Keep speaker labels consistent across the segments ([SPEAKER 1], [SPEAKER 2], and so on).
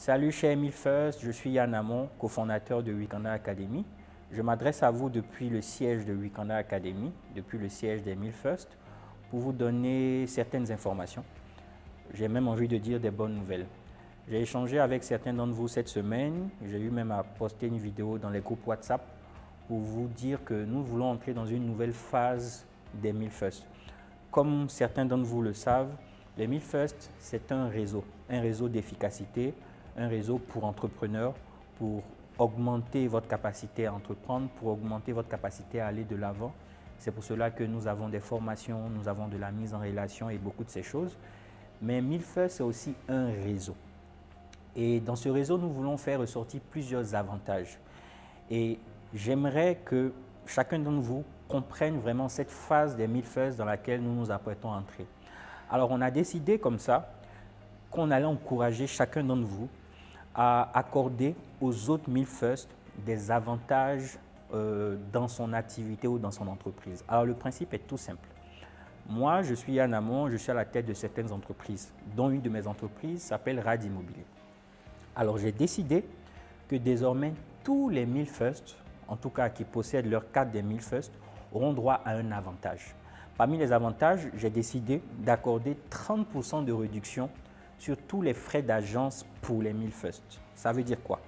[SPEAKER 1] Salut chers Emile First, je suis Yann Amon, cofondateur de Wikanda Academy. Je m'adresse à vous depuis le siège de Wikanda Academy, depuis le siège d'Emile First, pour vous donner certaines informations. J'ai même envie de dire des bonnes nouvelles. J'ai échangé avec certains d'entre vous cette semaine, j'ai eu même à poster une vidéo dans les groupes WhatsApp pour vous dire que nous voulons entrer dans une nouvelle phase d'Emile First. Comme certains d'entre vous le savent, l'Emile First, c'est un réseau d'efficacité, un réseau pour entrepreneurs, pour augmenter votre capacité à entreprendre, pour augmenter votre capacité à aller de l'avant. C'est pour cela que nous avons des formations, nous avons de la mise en relation et beaucoup de ces choses. Mais Emile First, c'est aussi un réseau. Et dans ce réseau, nous voulons faire ressortir plusieurs avantages. Et j'aimerais que chacun d'entre vous comprenne vraiment cette phase d'Emile First dans laquelle nous nous apprêtons à entrer. Alors, on a décidé comme ça qu'on allait encourager chacun d'entre vous à accorder aux autres Emile First des avantages dans son activité ou dans son entreprise. Alors, le principe est tout simple. Moi, je suis Yann Amon, je suis à la tête de certaines entreprises, dont une de mes entreprises s'appelle Rad Immobilier. Alors, j'ai décidé que désormais, tous les Emile First, en tout cas qui possèdent leur carte des Emile First, auront droit à un avantage. Parmi les avantages, j'ai décidé d'accorder 30% de réduction sur tous les frais d'agence pour les Emile First. Ça veut dire quoi?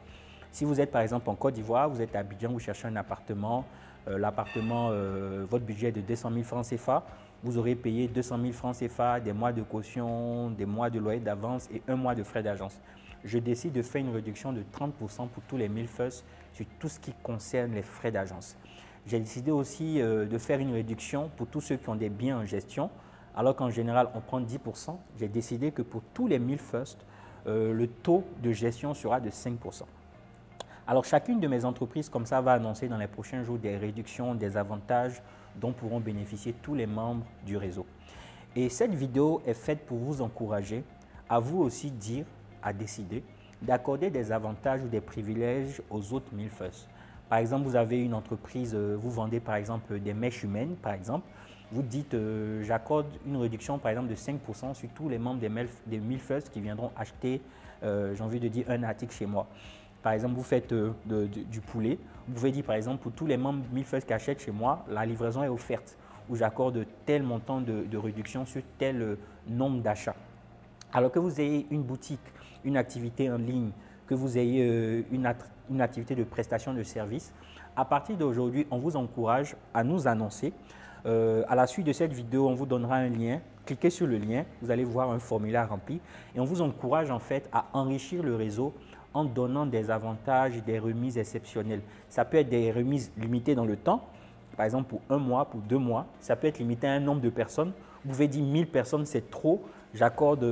[SPEAKER 1] Si vous êtes par exemple en Côte d'Ivoire, vous êtes à Abidjan, vous cherchez un appartement, votre budget est de 200 000 francs CFA, vous aurez payé 200 000 francs CFA, des mois de caution, des mois de loyer d'avance et un mois de frais d'agence. Je décide de faire une réduction de 30% pour tous les Emile First sur tout ce qui concerne les frais d'agence. J'ai décidé aussi de faire une réduction pour tous ceux qui ont des biens en gestion, alors qu'en général, on prend 10%. J'ai décidé que pour tous les Emile First, le taux de gestion sera de 5%. Alors, chacune de mes entreprises, comme ça, va annoncer dans les prochains jours des réductions, des avantages dont pourront bénéficier tous les membres du réseau. Et cette vidéo est faite pour vous encourager à vous aussi dire, à décider, d'accorder des avantages ou des privilèges aux autres Emile First. Par exemple, vous avez une entreprise, vous vendez par exemple des mèches humaines, par exemple. Vous dites, j'accorde une réduction par exemple de 5% sur tous les membres des Emile First qui viendront acheter, j'ai envie de dire, un article chez moi. Par exemple, vous faites du poulet. Vous pouvez dire par exemple, pour tous les membres Emile First qui achètent chez moi, la livraison est offerte ou j'accorde tel montant de réduction sur tel nombre d'achats. Alors que vous ayez une boutique, une activité en ligne, que vous ayez une activité de prestation de services, à partir d'aujourd'hui, on vous encourage à nous annoncer. À la suite de cette vidéo, on vous donnera un lien. Cliquez sur le lien, vous allez voir un formulaire rempli et on vous encourage en fait à enrichir le réseau en donnant des avantages et des remises exceptionnelles. Ça peut être des remises limitées dans le temps, par exemple pour un mois, pour 2 mois. Ça peut être limité à un nombre de personnes. Vous pouvez dire 1000 personnes, c'est trop. J'accorde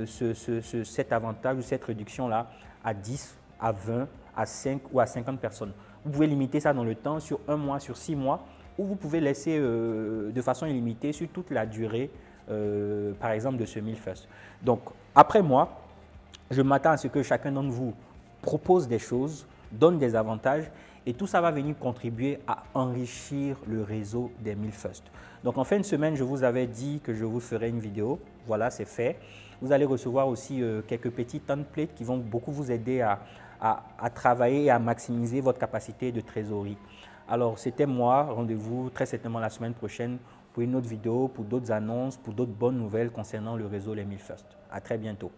[SPEAKER 1] cet avantage ou cette réduction-là à 10, à 20, à 5 ou à 50 personnes. Vous pouvez limiter ça dans le temps sur 1 mois, sur 6 mois, ou vous pouvez laisser de façon illimitée sur toute la durée, par exemple, de ce Emile First. Donc, après moi, je m'attends à ce que chacun d'entre vous propose des choses, donne des avantages et tout ça va venir contribuer à enrichir le réseau des Emile First. Donc en fin de semaine, je vous avais dit que je vous ferai une vidéo. Voilà, c'est fait. Vous allez recevoir aussi quelques petits templates qui vont beaucoup vous aider à travailler et à maximiser votre capacité de trésorerie. Alors c'était moi, rendez-vous très certainement la semaine prochaine pour une autre vidéo, pour d'autres annonces, pour d'autres bonnes nouvelles concernant le réseau les Emile First. À très bientôt.